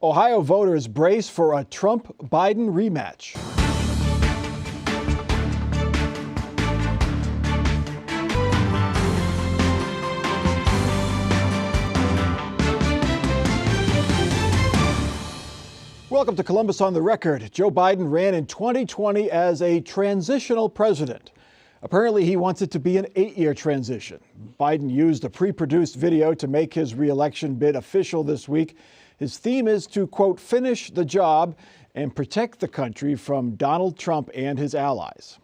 Ohio voters brace for a Trump-Biden rematch. Welcome to Columbus on the Record. Joe Biden ran in 2020 as a transitional president. Apparently, he wants it to be an 8-year transition. Biden used a pre-produced video to make his re-election bid official this week. His theme is to, quote, finish the job and protect the country from Donald Trump and his allies.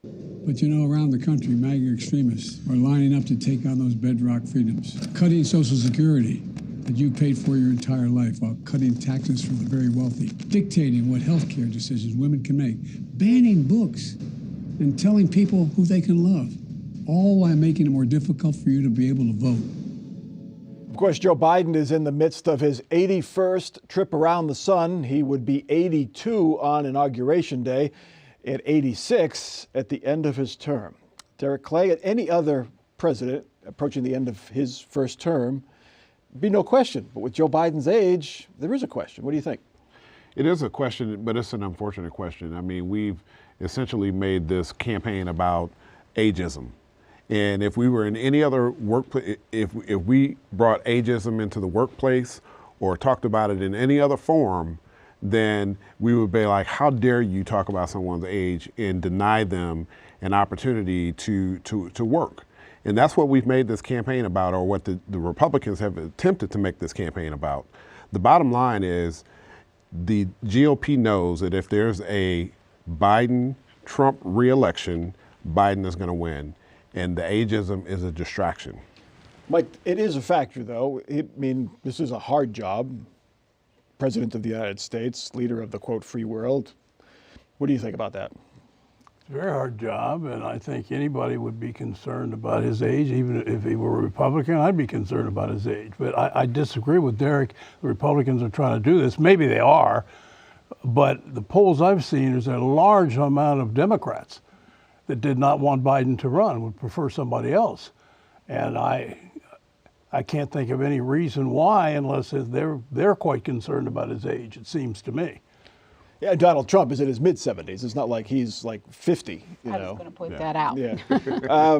But you know, around the country, MAGA extremists are lining up to take on those bedrock freedoms, cutting Social Security that you paid for your entire life while cutting taxes from the very wealthy, dictating what health care decisions women can make, banning books, and telling people who they can love, all while making it more difficult for you to be able to vote. Of course, Joe Biden is in the midst of his 81st trip around the sun. He would be 82 on Inauguration Day and 86 at the end of his term. Derek Clay, at any other president approaching the end of his first term, be no question. But with Joe Biden's age, there is a question. What do you think? It is a question, but it's an unfortunate question. I mean, we've essentially made this campaign about ageism. And if we were in any other workplace, if we brought ageism into the workplace or talked about it in any other form, then we would be like, how dare you talk about someone's age and deny them an opportunity to work? And that's what we've made this campaign about, or what the Republicans have attempted to make this campaign about. The bottom line is the GOP knows that if there's a Biden-Trump re-election, Biden is going to win. And the ageism is a distraction. Mike, it is a factor, though. I mean, this is a hard job. President of the United States, leader of the, quote, free world. What do you think about that? It's a very hard job, and I think anybody would be concerned about his age. Even if he were a Republican, I'd be concerned about his age. But I disagree with Derek. The Republicans are trying to do this. Maybe they are, but the polls I've seen, there's a large amount of Democrats that did not want Biden to run, would prefer somebody else. And I can't think of any reason why, unless they're quite concerned about his age, it seems to me. Yeah, Donald Trump is in his mid-70s. It's not like he's like 50, you know. I was going to point that out. Yeah.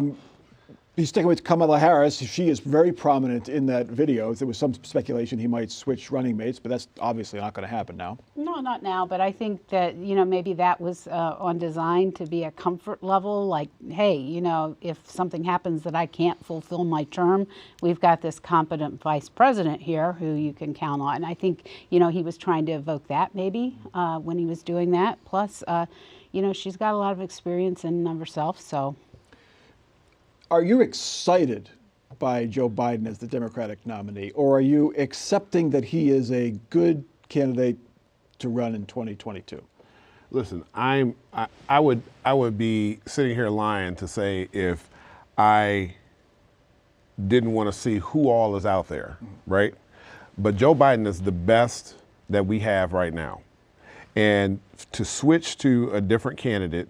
He's sticking with Kamala Harris. She is very prominent in that video. There was some speculation he might switch running mates, but that's obviously not going to happen now. No, not now, but I think that, you know, maybe that was on design to be a comfort level, like, hey, you know, if something happens that I can't fulfill my term, we've got this competent vice president here who you can count on. And I think, you know, he was trying to evoke that maybe when he was doing that. Plus, you know, she's got a lot of experience in and of herself, so. Are you excited by Joe Biden as the Democratic nominee, or are you accepting that he is a good candidate to run in 2022? Listen, I would be sitting here lying to say if I didn't want to see who all is out there, right? But Joe Biden is the best that we have right now. And to switch to a different candidate,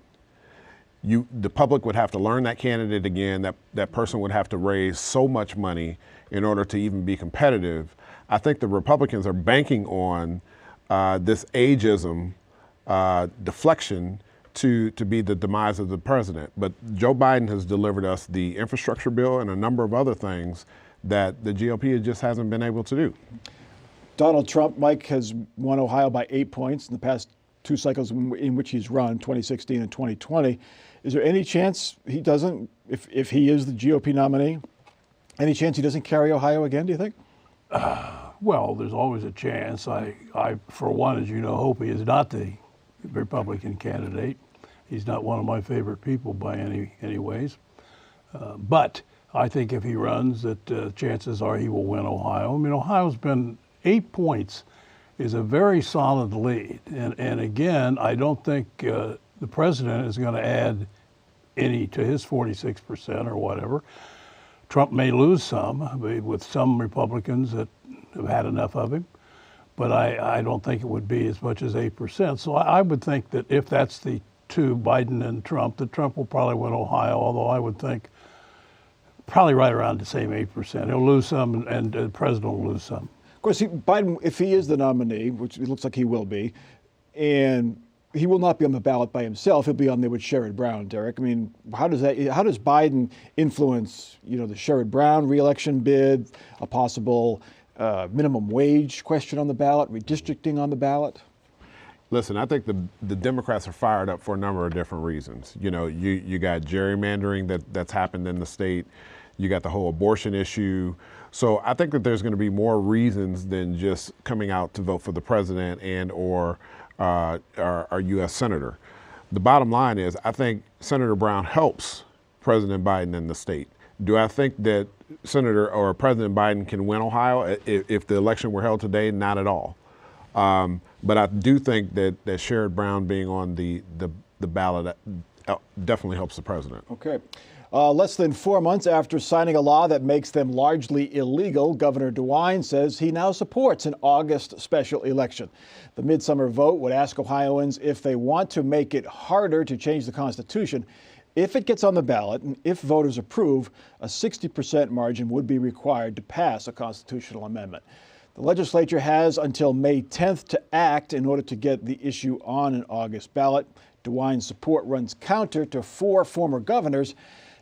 the public would have to learn that candidate again. That person would have to raise so much money in order to even be competitive. I think the Republicans are banking on this ageism deflection to be the demise of the president. But Joe Biden has delivered us the infrastructure bill and a number of other things that the GOP just hasn't been able to do. Donald Trump, Mike, has won Ohio by 8 points in the past two cycles in which he's run, 2016 and 2020. Is there any chance he doesn't, if he is the GOP nominee, any chance he doesn't carry Ohio again, do you think? Well, there's always a chance. I, for one, as you know, hope he is not the Republican candidate. He's not one of my favorite people by any ways. But I think if he runs, that chances are he will win Ohio. I mean, Ohio's been 8 points is a very solid lead. And again, I don't think the president is going to add any to his 46% or whatever. Trump may lose some with some Republicans that have had enough of him, but I don't think it would be as much as 8%. So I would think that if that's the two, Biden and Trump, that Trump will probably win Ohio, although I would think probably right around the same 8%. He'll lose some and the president will lose some. course, Biden, if he is the nominee, which it looks like he will be, and he will not be on the ballot by himself. He'll be on there with Sherrod Brown, Derek. I mean, how does Biden influence, the Sherrod Brown reelection bid, a possible minimum wage question on the ballot, redistricting on the ballot? Listen, I think the Democrats are fired up for a number of different reasons. You got gerrymandering that's happened in the state. You got the whole abortion issue. So I think that there's going to be more reasons than just coming out to vote for the president and or our U.S. senator. The bottom line is, I think Senator Brown helps President Biden in the state. Do I think that Senator or President Biden can win Ohio if the election were held today? Not at all. But I do think that Sherrod Brown being on the ballot definitely helps the president. Okay. Less than 4 months after signing a law that makes them largely illegal, Governor DeWine says he now supports an August special election. The midsummer vote would ask Ohioans if they want to make it harder to change the Constitution. If it gets on the ballot and if voters approve, a 60% margin would be required to pass a constitutional amendment. The legislature has until May 10th to act in order to get the issue on an August ballot. DeWine's support runs counter to 4 former governors,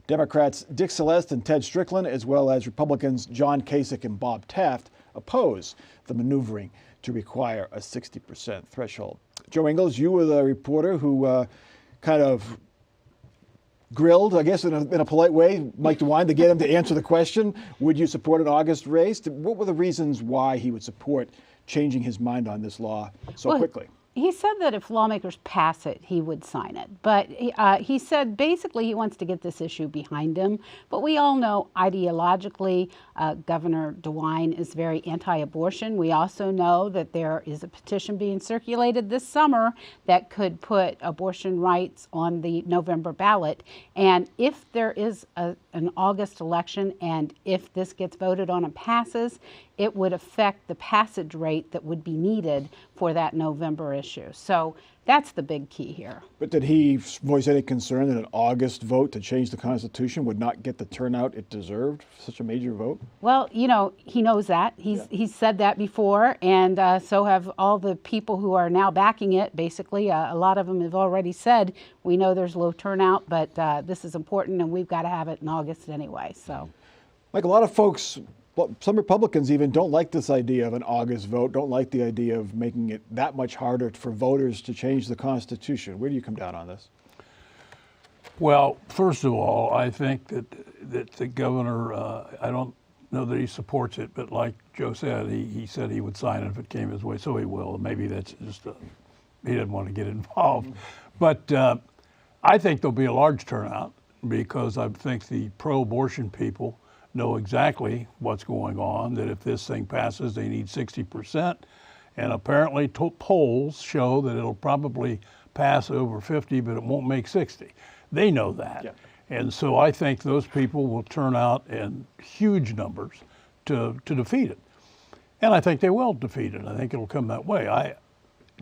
Democrats Dick Celeste and Ted Strickland, as well as Republicans John Kasich and Bob Taft, oppose the maneuvering to require a 60% threshold. Joe Ingles, you were the reporter who kind of grilled, I guess in a polite way, Mike DeWine to get him to answer the question, would you support an August race? What were the reasons why he would support changing his mind on this law so quickly? He said that if lawmakers pass it, he would sign it. But he said basically he wants to get this issue behind him. But we all know ideologically, Governor DeWine is very anti-abortion. We also know that there is a petition being circulated this summer that could put abortion rights on the November ballot. And if there is an August election and if this gets voted on and passes, it would affect the passage rate that would be needed for that November issue. So that's the big key here. But did he voice any concern that an August vote to change the Constitution would not get the turnout it deserved for such a major vote? Well, he knows that. He's said that before, and so have all the people who are now backing it. Basically, a lot of them have already said, we know there's low turnout, but this is important and we've got to have it in August anyway. So, Like a lot of folks, some Republicans even don't like this idea of an August vote, don't like the idea of making it that much harder for voters to change the Constitution. Where do you come down on this? Well, first of all, I think that the governor, I don't know that he supports it, but like Joe said, he said he would sign it if it came his way, so he will. Maybe that's just, he didn't want to get involved. But I think there'll be a large turnout because I think the pro-abortion people know exactly what's going on, that if this thing passes, they need 60%. And apparently polls show that it'll probably pass over 50, but it won't make 60. They know that. Yeah. And so I think those people will turn out in huge numbers to defeat it. And I think they will defeat it. I think it'll come that way.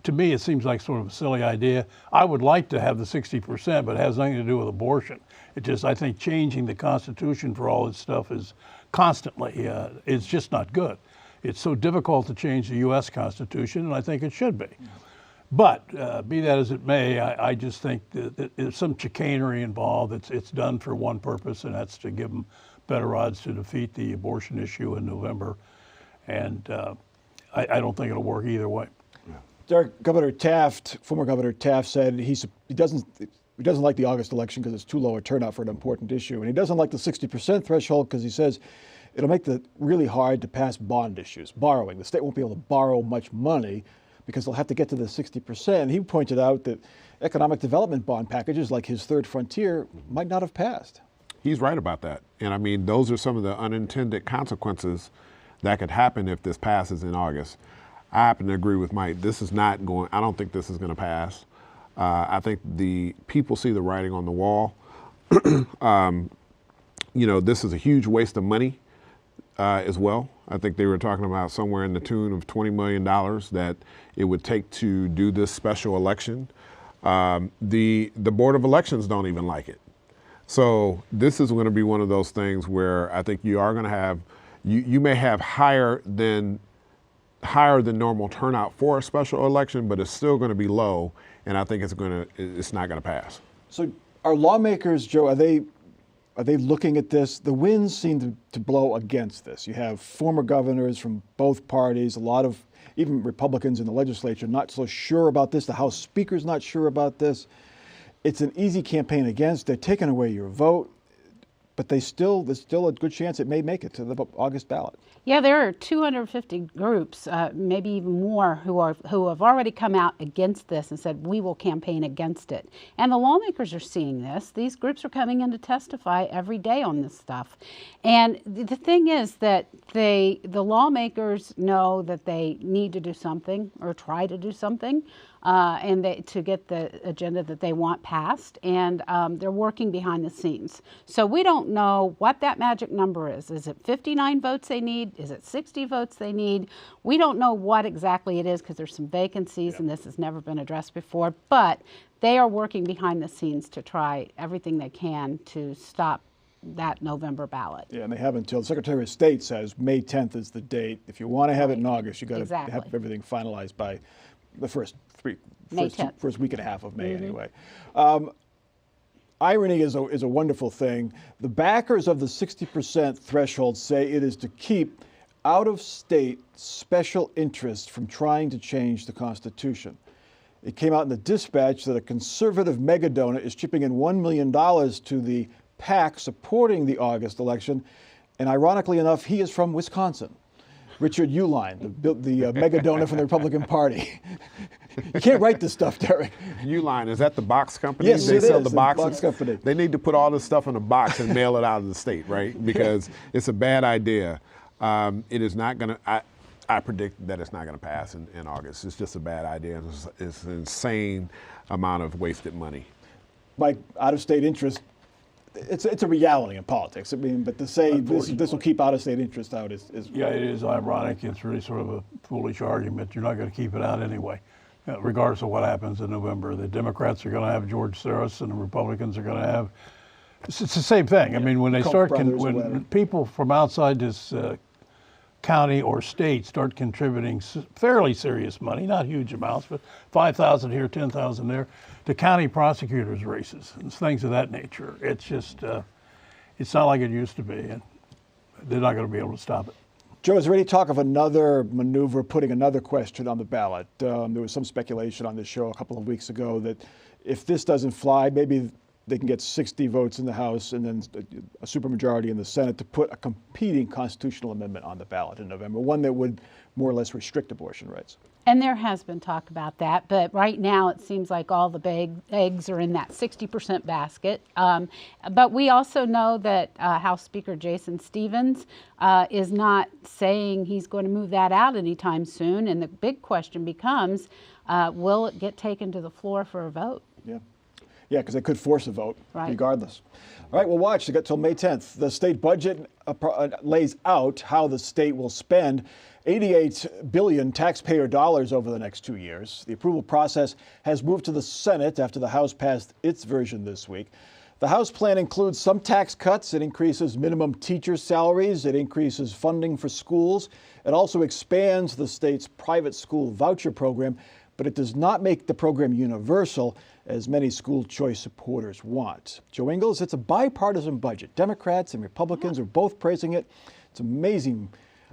To me, it seems like sort of a silly idea. I would like to have the 60%, but it has nothing to do with abortion. I think changing the Constitution for all this stuff is constantly, it's just not good. It's so difficult to change the U.S. Constitution, and I think it should be. But be that as it may, I just think that there's some chicanery involved. It's done for one purpose, and that's to give them better odds to defeat the abortion issue in November. And I don't think it'll work either way. Derek, Governor Taft, former Governor Taft, said he doesn't like the August election because it's too low a turnout for an important issue. And he doesn't like the 60% threshold because he says it'll make it really hard to pass bond issues, borrowing. The state won't be able to borrow much money because they'll have to get to the 60%. He pointed out that economic development bond packages like his Third Frontier might not have passed. He's right about that. And I mean, those are some of the unintended consequences that could happen if this passes in August. I happen to agree with Mike. I don't think this is going to pass. I think the people see the writing on the wall. This is a huge waste of money as well. I think they were talking about somewhere in the tune of $20 million that it would take to do this special election. The Board of Elections don't even like it. So this is going to be one of those things where I think you are going to have, you may have higher than higher than normal turnout for a special election, but it's still going to be low, and I think it's not going to pass. So are lawmakers, Joe, are they looking at this? The winds seem to blow against this. You have former governors from both parties, a lot of even Republicans in the legislature not so sure about this. The House Speaker's not sure about this. It's an easy campaign against. They're taking away your vote, but there's still a good chance it may make it to the August ballot. Yeah, there are 250 groups, maybe even more, who have already come out against this and said we will campaign against it. And the lawmakers are seeing this. These groups are coming in to testify every day on this stuff. And the thing is that the lawmakers know that they need to do something or try to do something. To get the agenda that they want passed, and they're working behind the scenes. So we don't know what that magic number is. Is it 59 votes they need? Is it 60 votes they need? We don't know what exactly it is because there's some vacancies and this has never been addressed before, but they are working behind the scenes to try everything they can to stop that November ballot. Yeah, and they have until the Secretary of State says May 10th is the date. If you want to have it in August, you got to have everything finalized by the first week and a half of May anyway. Irony is a wonderful thing. The backers of the 60% threshold say it is to keep out-of-state special interests from trying to change the Constitution. It came out in the Dispatch that a conservative mega donor is chipping in $1 million to the PAC supporting the August election, and ironically enough, he is from Wisconsin. Richard Uihlein, the mega donor from the Republican Party. You can't write this stuff, Derek. Uihlein, is that the box company? Yes, they it sell is, the the boxes. box company. They need to put all this stuff in a box and mail it out of the state, right? Because it's a bad idea. It is not going to. I predict that it's not going to pass in August. It's just a bad idea. It's an insane amount of wasted money. By out-of-state interest, it's a reality in politics. I mean, but to say this will keep out-of-state interest out is yeah, it is ironic. It's really sort of a foolish argument. You're not going to keep it out anyway, regardless of what happens in November. The Democrats are going to have George Soros, and the Republicans are going to have. It's the same thing. I mean, when they start, when people from outside this county or state start contributing fairly serious money, not huge amounts, but 5,000 here, 10,000 there, to county prosecutors' races and things of that nature. It's just, it's not like it used to be, and they're not going to be able to stop it. Joe, is there any talk of another maneuver, putting another question on the ballot? There was some speculation on this show a couple of weeks ago that if this doesn't fly, maybe they can get 60 votes in the House and then a supermajority in the Senate to put a competing constitutional amendment on the ballot in November, one that would more or less restrict abortion rights. And there has been talk about that, but right now it seems like all the big eggs are in that 60% basket. But we also know that House Speaker Jason Stephens is not saying he's going to move that out anytime soon. And the big question becomes, will it get taken to the floor for a vote? Yeah, because they could force a vote regardless. All right, we'll watch. They got till May 10th. The state budget lays out how the state will spend $88 billion taxpayer dollars over the next 2 years. The approval process has moved to the Senate after the House passed its version this week. The House plan includes some tax cuts. It increases minimum teacher salaries. It increases funding for schools. It also expands the state's private school voucher program, but it does not make the program universal, as many school choice supporters want. Joe Ingles, it's a bipartisan budget. Democrats and Republicans are both praising it. It's amazing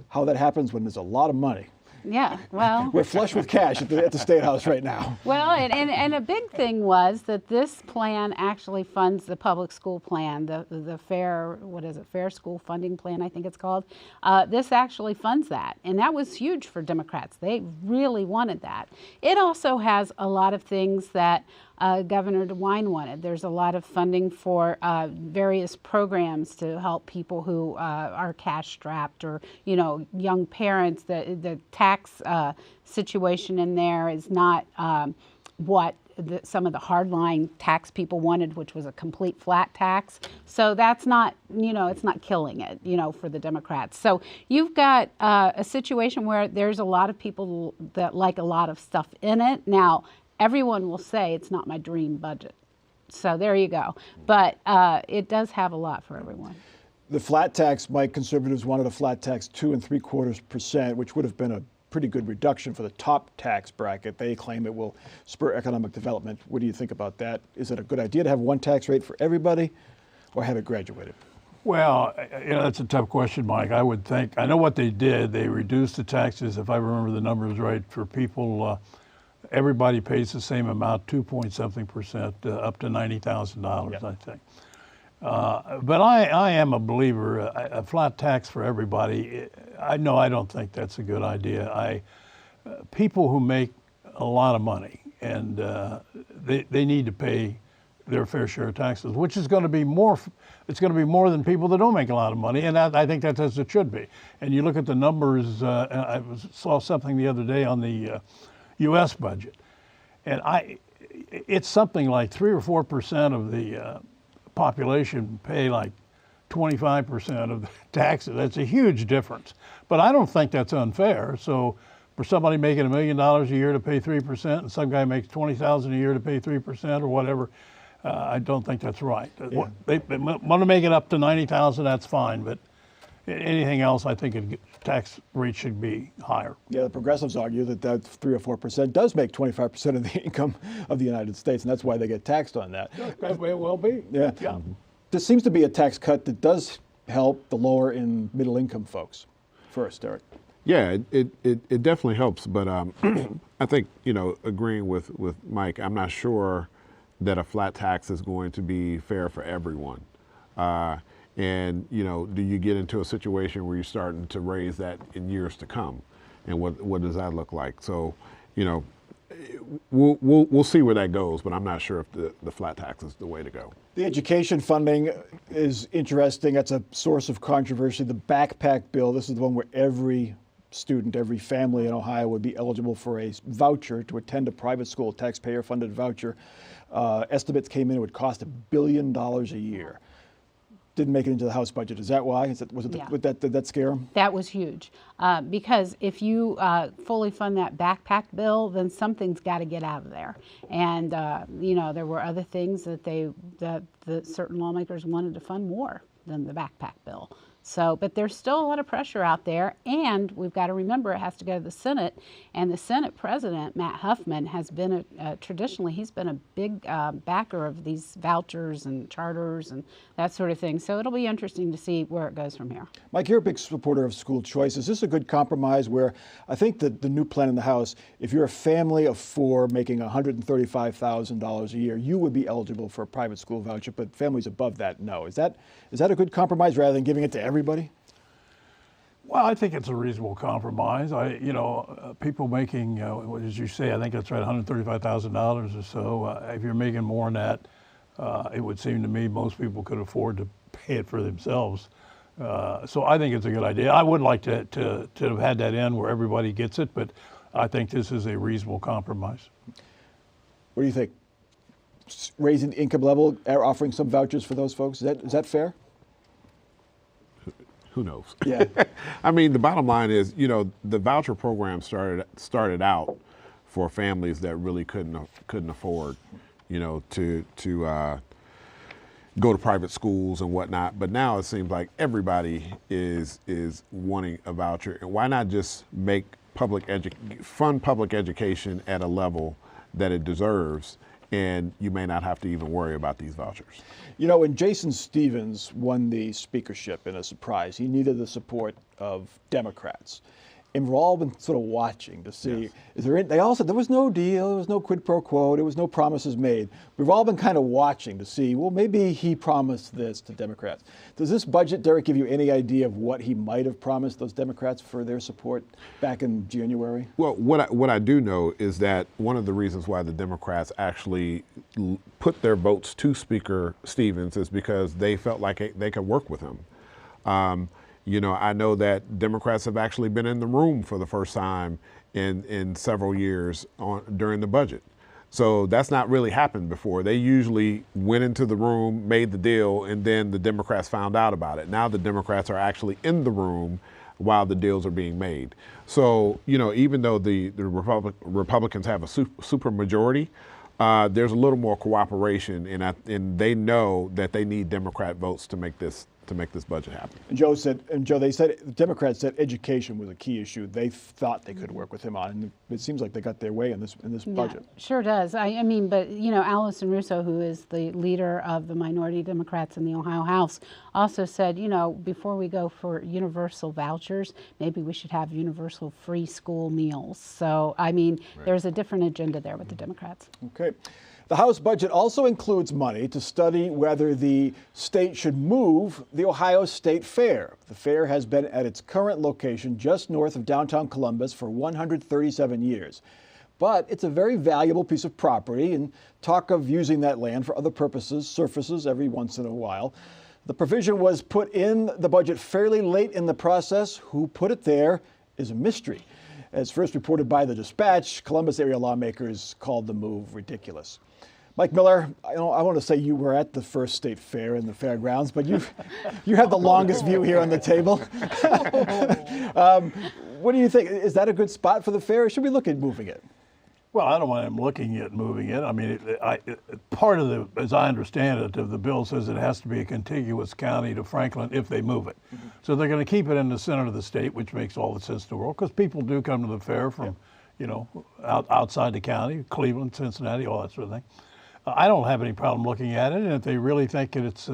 how that happens when there's a lot of money. Yeah, well. We're flush with cash at the State House right now. Well, and a big thing was that this plan actually funds the public school plan, the Fair School Funding Plan, I think it's called. This actually funds that, and that was huge for Democrats. They really wanted that. It also has a lot of things that Governor DeWine wanted. There's a lot of funding for various programs to help people who are cash-strapped or, young parents. The tax situation in there is not what some of the hardline tax people wanted, which was a complete flat tax. So that's not, it's not killing it, for the Democrats. So you've got a situation where there's a lot of people that like a lot of stuff in it. Now, everyone will say it's not my dream budget. So there you go. But it does have a lot for everyone. The flat tax, Mike, conservatives wanted a flat tax 2 3/4%, which would have been a pretty good reduction for the top tax bracket. They claim it will spur economic development. What do you think about that? Is it a good idea to have one tax rate for everybody or have it graduated? Well, that's a tough question, Mike. I would think, I know what they did. They reduced the taxes, if I remember the numbers right, for people, everybody pays the same amount, 2-point-something%, up to $90,000, Yeah. I think. But I am a believer, a flat tax for everybody. I don't think that's a good idea. People who make a lot of money and they need to pay their fair share of taxes, which is going to be more. It's going to be more than people that don't make a lot of money, and I think that's as it should be. And you look at the numbers. Saw something the other day on the U.S. budget, and it's something like 3 or 4% of the population pay like 25% of the taxes. That's a huge difference. But I don't think that's unfair. So for somebody making $1 million a year to pay 3%, and some guy makes $20,000 a year to pay 3% or whatever, I don't think that's right. Yeah. They want to make it up to 90,000. That's fine. But anything else, I think tax rate should be higher. Yeah, the progressives argue that 3 or 4% does make 25% of the income of the United States, and that's why they get taxed on that. That may well be. Yeah. This seems to be a tax cut that does help the lower and middle income folks. First, Derek. Yeah, it definitely helps, but I think, agreeing with Mike, I'm not sure that a flat tax is going to be fair for everyone. And, do you get into a situation where you're starting to raise that in years to come? And what does that look like? So, we'll see where that goes, but I'm not sure if the flat tax is the way to go. The education funding is interesting. That's a source of controversy. The backpack bill, this is the one where every student, every family in Ohio would be eligible for a voucher to attend a private school, taxpayer-funded voucher. Estimates came in it would cost $1 billion a year. Didn't make it into the House budget. Is that why? Did that scare them? That was huge because if you fully fund that backpack bill, then something's got to get out of there. And there were other things that certain lawmakers wanted to fund more than the backpack bill. So, but there's still a lot of pressure out there, and we've got to remember it has to go to the Senate. And the Senate President, Matt Huffman, has been traditionally he's been a big backer of these vouchers and charters and that sort of thing. So it'll be interesting to see where it goes from here. Mike, you're a big supporter of school choice. Is this a good compromise where I think that the new plan in the House, if you're a family of 4 making $135,000 a year, you would be eligible for a private school voucher, but families above that, no. Is that a good compromise rather than giving it to everybody? Well, I think it's a reasonable compromise. People making, as you say, I think that's right, $135,000 or so. If you're making more than that, it would seem to me most people could afford to pay it for themselves. So I think it's a good idea. I would like to have had that in where everybody gets it, but I think this is a reasonable compromise. What do you think? Raising the income level, offering some vouchers for those folks, is that fair? Who knows? Yeah. I mean, the bottom line is, the voucher program started out for families that really couldn't afford, to go to private schools and whatnot. But now it seems like everybody is wanting a voucher. And why not just make fund public education at a level that it deserves? And you may not have to even worry about these vouchers. When Jason Stevens won the speakership in a surprise, he needed the support of Democrats. And we're all been sort of watching to see, yes. They all said there was no deal, there was no quid pro quo, there was no promises made. We've all been kind of watching to see, well, maybe he promised this to Democrats. Does this budget, Derek, give you any idea of what he might have promised those Democrats for their support back in January? Well, what I do know is that one of the reasons why the Democrats actually put their votes to Speaker Stevens is because they felt like they could work with him. I know that Democrats have actually been in the room for the first time in several years during the budget. So that's not really happened before. They usually went into the room, made the deal, and then the Democrats found out about it. Now the Democrats are actually in the room while the deals are being made. So, even though the Republicans have a super majority, there's a little more cooperation, and they know that they need Democrat votes to make this to make this budget happen. And Joe, they said, the Democrats said education was a key issue they thought they could work with him on. And it seems like they got their way in this budget. Yeah, sure does. I mean, but, you know, Allison Russo, who is the leader of the minority Democrats in the Ohio House, also said, you know, before we go for universal vouchers, maybe we should have universal free school meals. So, I mean, there's a different agenda there with the Democrats. Okay. The House budget also includes money to study whether the state should move the Ohio State Fair. The fair has been at its current location just north of downtown Columbus for 137 years. But it's a very valuable piece of property, and talk of using that land for other purposes surfaces every once in a while. The provision was put in the budget fairly late in the process. Who put it there is a mystery. As first reported by the Dispatch, Columbus area lawmakers called the move ridiculous. Mike Miller, I want to say you were at the first state fair in the fairgrounds, but you have the longest view here on the table. What do you think? Is that a good spot for the fair, or should we look at moving it? Well, I don't want him looking at moving it. I mean, part of the, as I understand it, the bill says it has to be a contiguous county to Franklin if they move it. Mm-hmm. So they're going to keep it in the center of the state, which makes all the sense in the world, because people do come to the fair from, you know, outside the county, Cleveland, Cincinnati, all that sort of thing. I don't have any problem looking at it, and if they really think that it's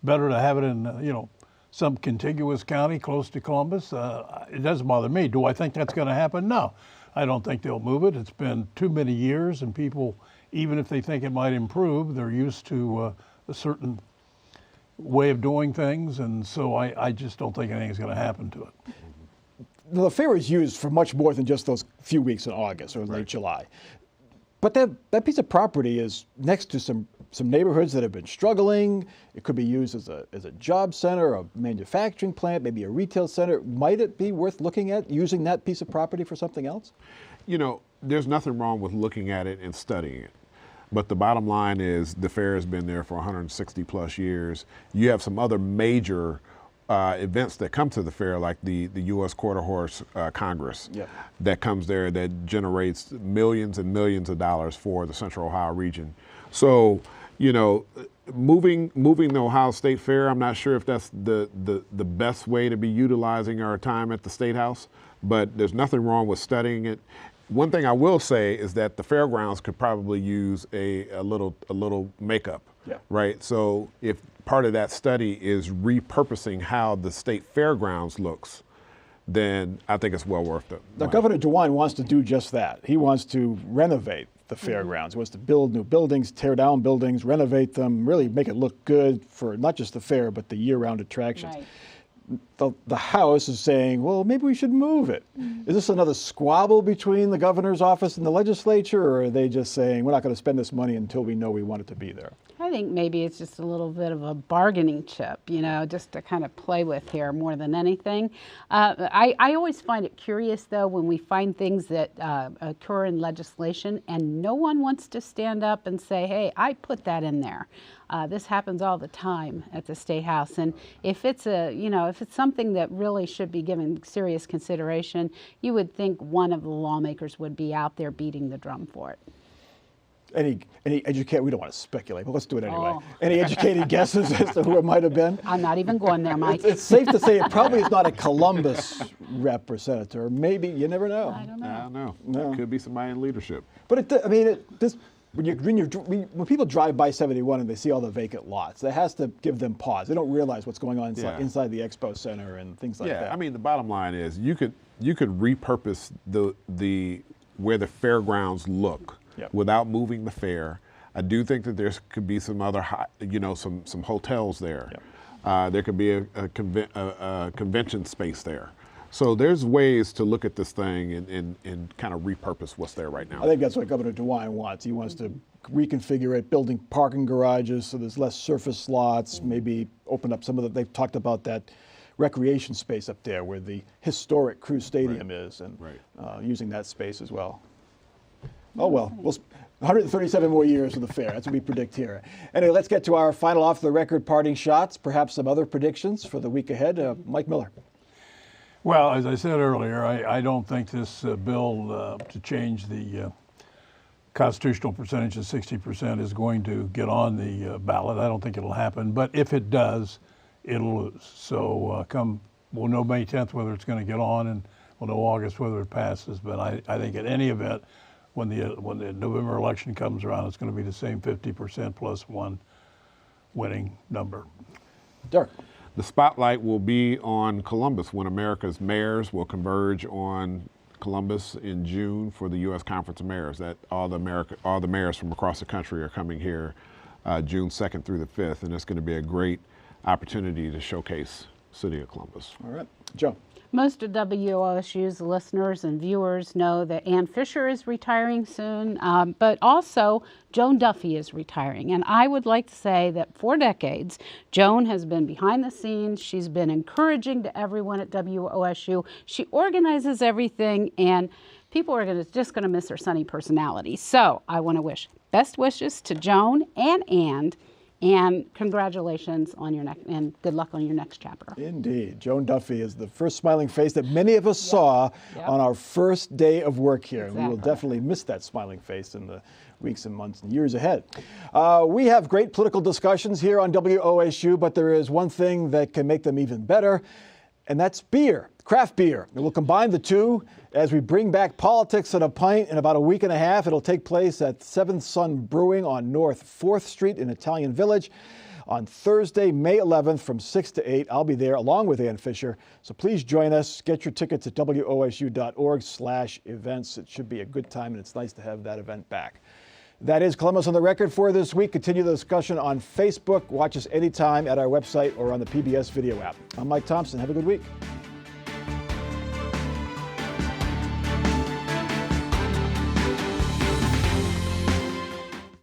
better to have it in, you know, some contiguous county close to Columbus, it doesn't bother me. Do I think that's going to happen? No. I don't think they'll move it. It's been too many years, and people, even if they think it might improve, they're used to a certain way of doing things, and so I just don't think anything's going to happen to it. The fair is used for much more than just those few weeks in August or late July. But that piece of property is next to some neighborhoods that have been struggling. It could be used as a job center, a manufacturing plant, maybe a retail center. Might it be worth looking at using that piece of property for something else? You know, there's nothing wrong with looking at it and studying it. But the bottom line is the fair has been there for 160 plus years. You have some other major events that come to the fair, like the U.S. Quarter Horse Congress that comes there that generates millions and millions of dollars for the Central Ohio region. So, you know, moving the Ohio State Fair, I'm not sure if that's the best way to be utilizing our time at the State House, but there's nothing wrong with studying it. One thing I will say is that the fairgrounds could probably use a little makeup, right? So if part of that study is repurposing how the state fairgrounds looks, then I think it's well worth it. Now, Governor DeWine wants to do just that. He wants to renovate the fairgrounds. He wants to build new buildings, tear down buildings, renovate them, really make it look good for not just the fair, but the year-round attractions. Right. The House is saying, well, maybe we should move it. Is this another squabble between the governor's office and the legislature, or are they just saying, we're not going to spend this money until we know we want it to be there? I think maybe it's just a little bit of a bargaining chip, you know, just to kind of play with here more than anything. I always find it curious, though, when we find things that occur in legislation and no one wants to stand up and say, hey, I put that in there. This happens all the time at the State House, and if it's if it's something that really should be given serious consideration, you would think one of the lawmakers would be out there beating the drum for it. Any educated, we don't want to speculate, but let's do it anyway. Any educated guesses as to who it might have been? I'm not even going there, Mike. It's safe to say it probably is not a Columbus rep or senator. Maybe, you never know. I don't know. I don't know. No. It could be somebody in leadership. But when people drive by 71 and they see all the vacant lots, that has to give them pause. They don't realize what's going on inside the expo center and things like that. Yeah, I mean, the bottom line is you could repurpose the where the fairgrounds look without moving the fair. I do think that there could be some other, some hotels there. There could be a convention space there. So there's ways to look at this thing and kind of repurpose what's there right now. I think that's what Governor DeWine wants. He wants to reconfigure it, building parking garages so there's less surface lots, maybe open up some of they've talked about that recreation space up there where the historic Crew Stadium is, and using that space as well. Oh, well, 137 more years of the fair. That's what we predict here. Anyway, let's get to our final off-the-record parting shots, perhaps some other predictions for the week ahead. Mike Miller. Well, as I said earlier, I don't think this bill to change the constitutional percentage of 60% is going to get on the ballot. I don't think it'll happen. But if it does, it'll lose. So we'll know May 10th whether it's going to get on, and we'll know August whether it passes. But I think in any event, when the November election comes around, it's going to be the same 50% plus one winning number. Derek. The spotlight will be on Columbus when America's mayors will converge on Columbus in June for the U.S. Conference of Mayors. That all the mayors from across the country are coming here June 2nd through the 5th, and it's going to be a great opportunity to showcase City of Columbus. All right. Joe. Most of WOSU's listeners and viewers know that Ann Fisher is retiring soon, but also Joan Duffy is retiring. And I would like to say that for decades, Joan has been behind the scenes. She's been encouraging to everyone at WOSU. She organizes everything, and people are just going to miss her sunny personality. So I want to wish best wishes to Joan and Ann. And congratulations on your next, and good luck on your next chapter. Indeed. Joan Duffy is the first smiling face that many of us saw on our first day of work here. Exactly. We will definitely miss that smiling face in the weeks and months and years ahead. We have great political discussions here on WOSU, but there is one thing that can make them even better, and that's beer, craft beer. And we'll combine the two as we bring back Politics in a Pint in about a week and a half. It'll take place at Seventh Son Brewing on North 4th Street in Italian Village on Thursday, May 11th from 6 to 8. I'll be there along with Ann Fisher. So please join us. Get your tickets at wosu.org/events. It should be a good time, and it's nice to have that event back. That is Columbus on the Record for this week. Continue the discussion on Facebook. Watch us anytime at our website or on the PBS video app. I'm Mike Thompson. Have a good week.